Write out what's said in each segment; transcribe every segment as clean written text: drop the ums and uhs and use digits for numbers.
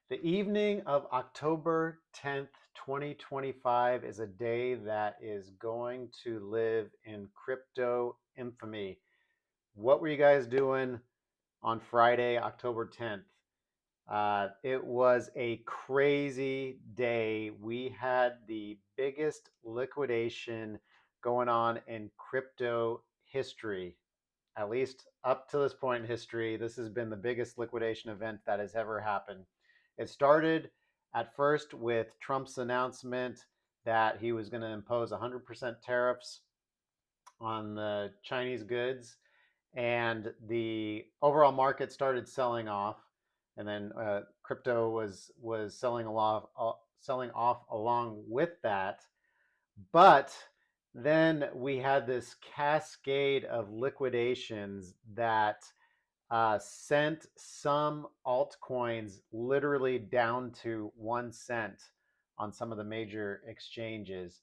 The evening of October 10th, 2025 is a day that is going to live in crypto infamy. What were you guys doing on Friday, October 10th? It was a crazy day. We had the biggest liquidation going on in crypto history, at least up to this point in history. This has been the biggest liquidation event that has ever happened. It started at first with Trump's announcement that he was going to impose 100% tariffs on the Chinese goods, and the overall market started selling off, and then crypto was selling off along with that. But then we had this cascade of liquidations that sent some altcoins literally down to 1 cent on some of the major exchanges.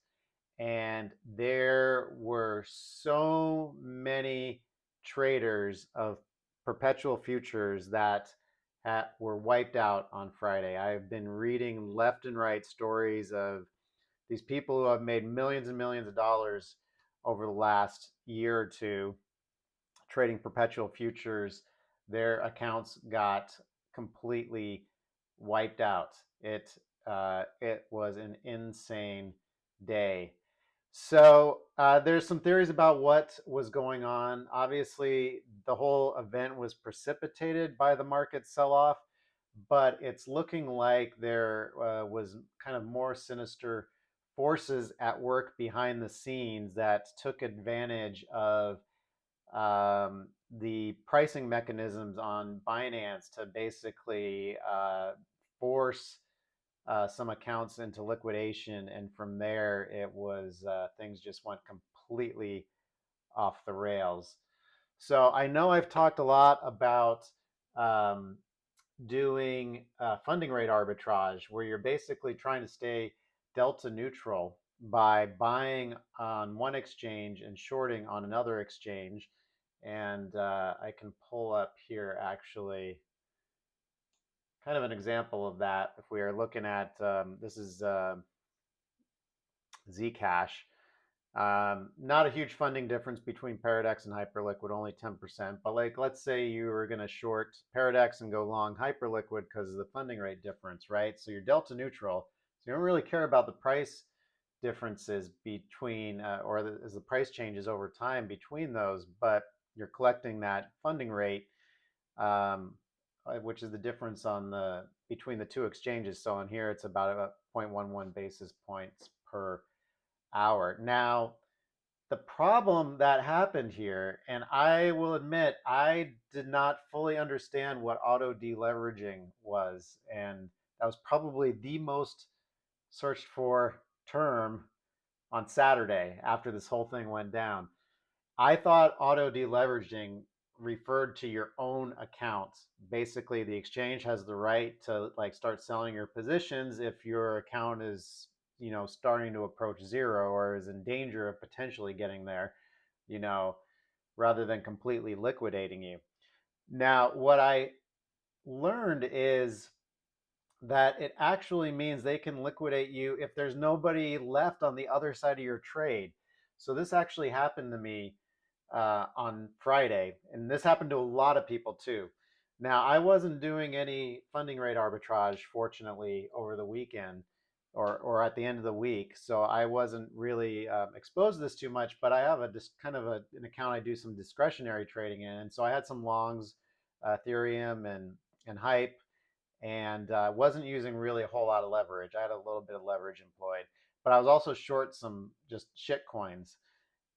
And there were so many traders of perpetual futures that were wiped out on Friday. I've been reading left and right stories of these people who have made millions and millions of dollars over the last year or two trading perpetual futures. Their accounts got completely wiped out. It was an insane day. So there's some theories about what was going on. Obviously, the whole event was precipitated by the market sell-off, but it's looking like there was kind of more sinister forces at work behind the scenes that took advantage of the pricing mechanisms on Binance to basically force some accounts into liquidation, and from there it was things just went completely off the rails. So I know I've talked a lot about um, doing funding rate arbitrage, where you're basically trying to stay delta neutral by buying on one exchange and shorting on another exchange. And I can pull up here actually kind of an example of that. If we are looking at this is Zcash. Not a huge funding difference between Paradex and Hyperliquid, only 10%. But like, let's say you were going to short Paradex and go long Hyperliquid because of the funding rate difference, right? So you're delta neutral. So you don't really care about the price differences between, as the price changes over time between those, but you're collecting that funding rate, um, which is the difference on the between the two exchanges. So on here, it's about 0.11 basis points per hour. Now, the problem that happened here, and I will admit, I did not fully understand what auto-deleveraging was. And that was probably the most searched for term on Saturday after this whole thing went down. I thought auto-deleveraging referred to your own account. Basically, the exchange has the right to like start selling your positions if your account is, starting to approach zero or is in danger of potentially getting there, you know, rather than completely liquidating you. Now, what I learned is that it actually means they can liquidate you if there's nobody left on the other side of your trade. So this actually happened to me on Friday, and this happened to a lot of people too. Now, I wasn't doing any funding rate arbitrage, fortunately, over the weekend or at the end of the week, so I wasn't really exposed to this too much. But I have an account I do some discretionary trading in, and so I had some longs, Ethereum and Hype, and wasn't using really a whole lot of leverage. I had a little bit of leverage employed, but I was also short some just shit coins.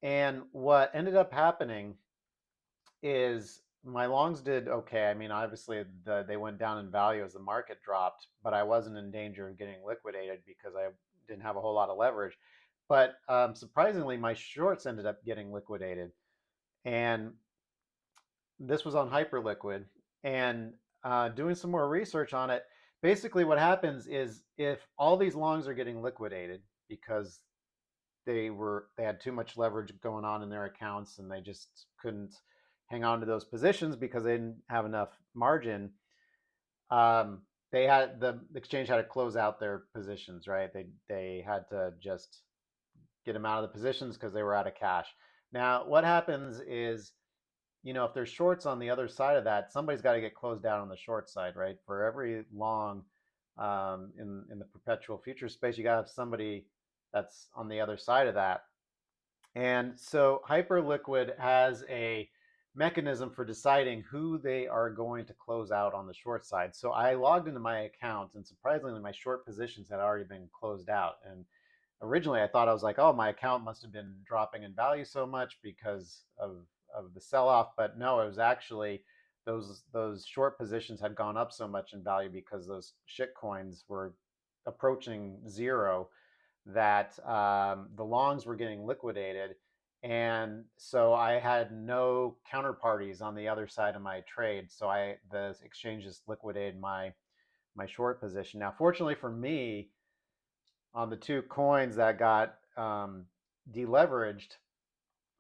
And what ended up happening is my longs did okay. I mean, obviously they went down in value as the market dropped, but I wasn't in danger of getting liquidated because I didn't have a whole lot of leverage. But surprisingly, my shorts ended up getting liquidated, and this was on Hyperliquid. And doing some more research on it, basically what happens is if all these longs are getting liquidated because they had too much leverage going on in their accounts and they just couldn't hang on to those positions because they didn't have enough margin. the exchange had to close out their positions, right? They had to just get them out of the positions because they were out of cash. Now, what happens is, if there's shorts on the other side of that, somebody's got to get closed out on the short side, right? For every long in the perpetual future space, you got to have somebody that's on the other side of that. And so Hyperliquid has a mechanism for deciding who they are going to close out on the short side. So I logged into my account, and surprisingly, my short positions had already been closed out. And originally, I thought, I was like, oh, my account must have been dropping in value so much because of the sell off. But no, it was actually those short positions had gone up so much in value because those shit coins were approaching zero, that the longs were getting liquidated. And so I had no counterparties on the other side of my trade. So the exchange just liquidated my short position. Now, fortunately for me, on the two coins that got deleveraged,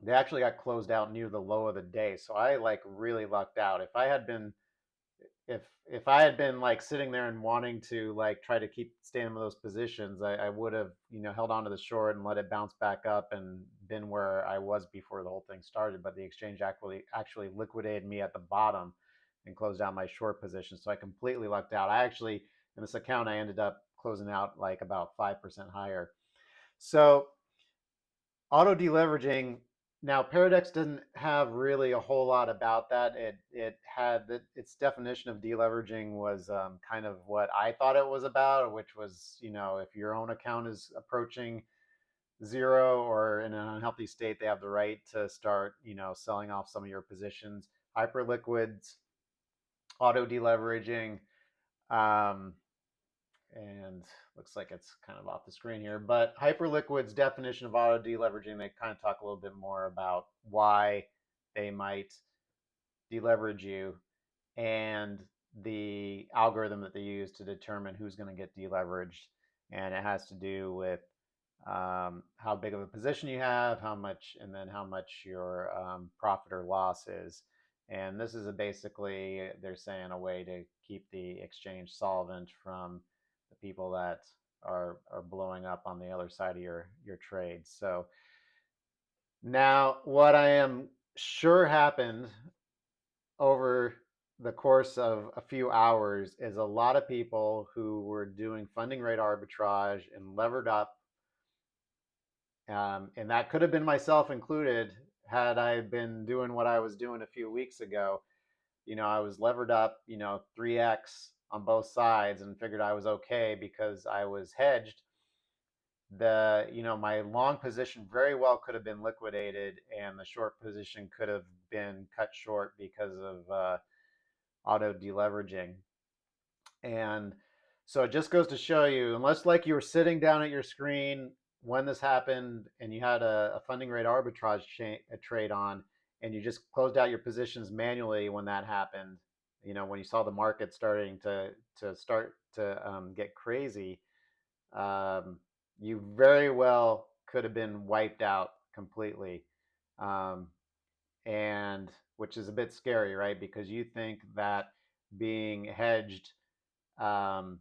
they actually got closed out near the low of the day. So I like really lucked out. If I had been like sitting there and wanting to like try to keep staying in those positions, I would have held on to the short and let it bounce back up and been where I was before the whole thing started. But the exchange actually liquidated me at the bottom and closed out my short position. So I completely lucked out. I actually, in this account, I ended up closing out like about 5% higher. So auto deleveraging. Now, Paradex didn't have really a whole lot about that. It had its definition of deleveraging was kind of what I thought it was about, which was, if your own account is approaching zero or in an unhealthy state, they have the right to start, selling off some of your positions. Hyperliquids, auto deleveraging, um, and looks like it's kind of off the screen here, but Hyperliquid's definition of auto deleveraging, they kind of talk a little bit more about why they might deleverage you and the algorithm that they use to determine who's going to get deleveraged. And it has to do with how big of a position you have, how much, and then how much your profit or loss is. And this is basically, they're saying, a way to keep the exchange solvent from the people that are blowing up on the other side of your trade. So now, what I am sure happened over the course of a few hours is a lot of people who were doing funding rate arbitrage and levered up, and that could have been myself included had I been doing what I was doing a few weeks ago. I was levered up, 3x on both sides, and figured I was okay because I was hedged. My long position very well could have been liquidated, and the short position could have been cut short because of auto deleveraging. And so it just goes to show you, unless like you were sitting down at your screen when this happened and you had a funding rate arbitrage a trade on, and you just closed out your positions manually when that happened, when you saw the market starting to get crazy, you very well could have been wiped out completely. Um, and which is a bit scary, right? Because you think that being hedged, um,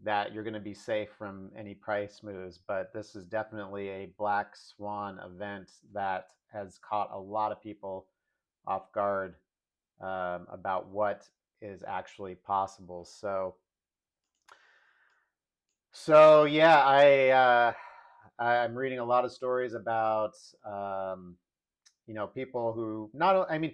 that you're going to be safe from any price moves, but this is definitely a black swan event that has caught a lot of people off guard about what is actually possible. So yeah, I'm reading a lot of stories about people who not. I mean,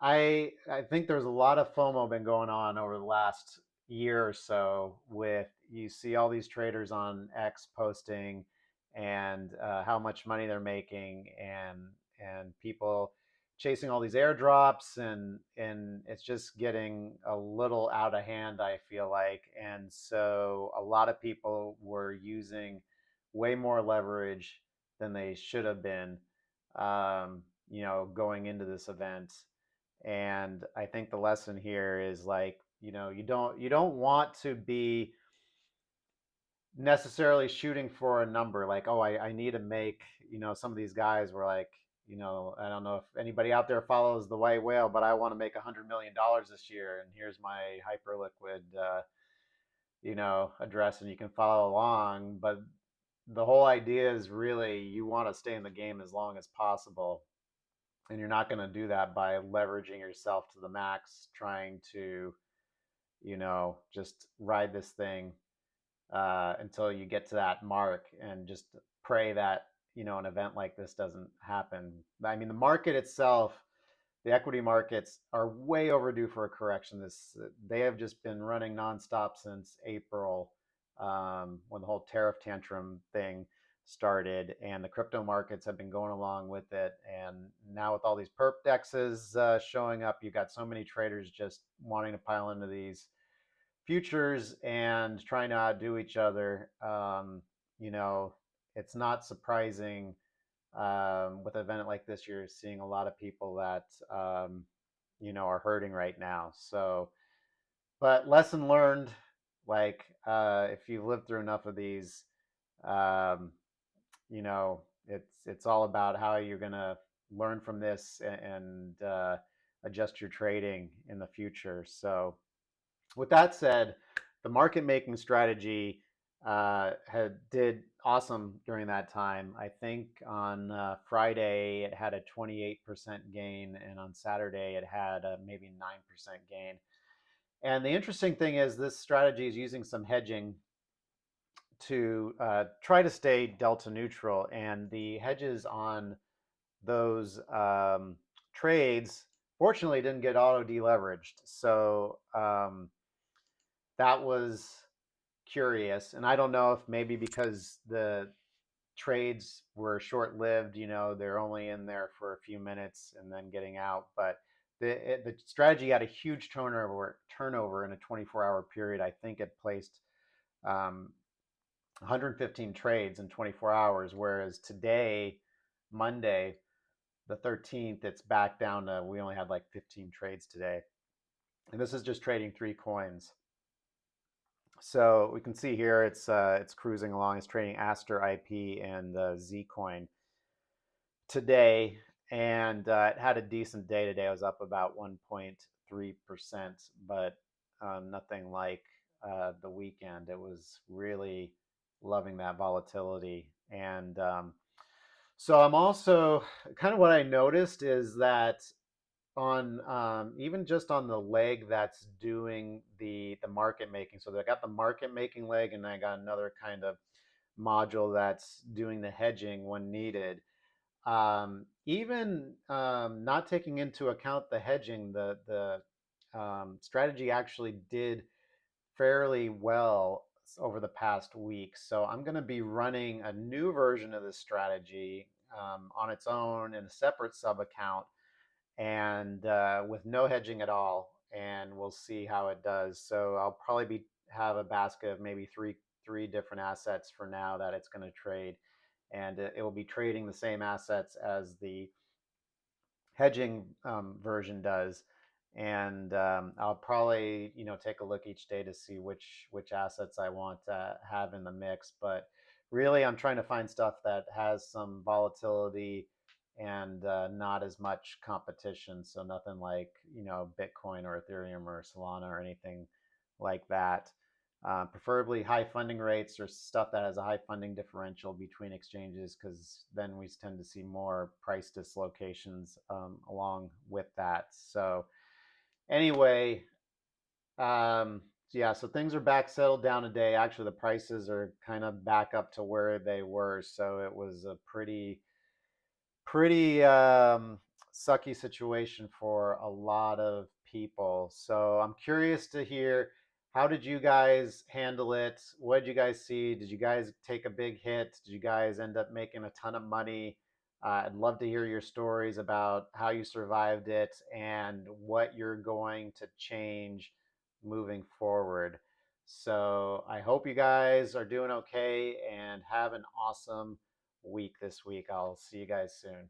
I think there's a lot of FOMO been going on over the last year or so. With you see all these traders on X posting and how much money they're making, and people chasing all these airdrops, and it's just getting a little out of hand, I feel like. And so a lot of people were using way more leverage than they should have been, going into this event. And I think the lesson here is, like, you don't want to be necessarily shooting for a number like, oh, I need to make, some of these guys were like, I don't know if anybody out there follows the white whale, but I want to make $100 million this year, and here's my hyper liquid address, and you can follow along. But the whole idea is really you want to stay in the game as long as possible, and you're not going to do that by leveraging yourself to the max, trying to just ride this thing until you get to that mark, and just pray that an event like this doesn't happen. I mean, the market itself, the equity markets are way overdue for a correction. They have just been running nonstop since April, when the whole tariff tantrum thing started, and the crypto markets have been going along with it. And now with all these perp dexes showing up, you got so many traders just wanting to pile into these futures and trying to outdo each other. You know, it's not surprising with an event like this, you're seeing a lot of people that are hurting right now. So, but lesson learned, like if you've lived through enough of these, um, it's all about how you're gonna learn from this and adjust your trading in the future. So, with that said, the market making strategy did awesome during that time. I think on Friday it had a 28% gain, and on Saturday it had a maybe 9% gain. And the interesting thing is, this strategy is using some hedging to try to stay delta neutral, and the hedges on those trades fortunately didn't get auto deleveraged. So that was curious. And I don't know if maybe because the trades were short lived, they're only in there for a few minutes and then getting out. But the strategy had a huge turnover in a 24-hour period. I think it placed 115 trades in 24 hours, whereas today, Monday, the 13th, it's back down to, we only had like 15 trades today. And this is just trading 3 coins. So we can see here it's cruising along. It's trading ASTR IP and Z coin today, and it had a decent day today. It was up about 1.3%, but nothing like the weekend. It was really loving that volatility. And so I'm also kind of, what I noticed is that on even just on the leg that's doing the market making. So I got the market making leg, and I got another kind of module that's doing the hedging when needed. Even not taking into account the hedging, the strategy actually did fairly well over the past week. So I'm going to be running a new version of this strategy on its own in a separate sub account, and with no hedging at all, and we'll see how it does. So I'll probably have a basket of maybe three different assets for now that it's going to trade, and it will be trading the same assets as the hedging version does. And I'll probably take a look each day to see which assets I want to have in the mix. But really, I'm trying to find stuff that has some volatility and not as much competition. So nothing like Bitcoin or Ethereum or Solana or anything like that. Preferably high funding rates or stuff that has a high funding differential between exchanges, because then we tend to see more price dislocations along with that. So anyway, yeah, so things are back settled down today. Actually, the prices are kind of back up to where they were. So it was a pretty sucky situation for a lot of people. So I'm curious to hear, how did you guys handle it? What did you guys see? Did you guys take a big hit? Did you guys end up making a ton of money? I'd love to hear your stories about how you survived it and what you're going to change moving forward. So I hope you guys are doing okay and have an awesome week this week. I'll see you guys soon.